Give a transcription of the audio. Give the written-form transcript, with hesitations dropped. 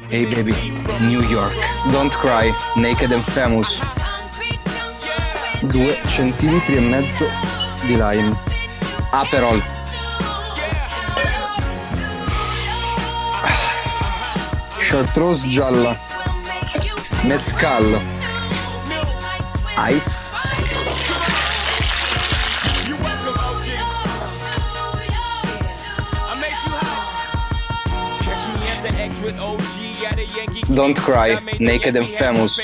Hey baby, New York. Don't cry, naked and famous. 2 centilitri e mezzo di lime. Aperol. Chartreuse gialla. Mezcal. Ice. Don't cry, naked and famous.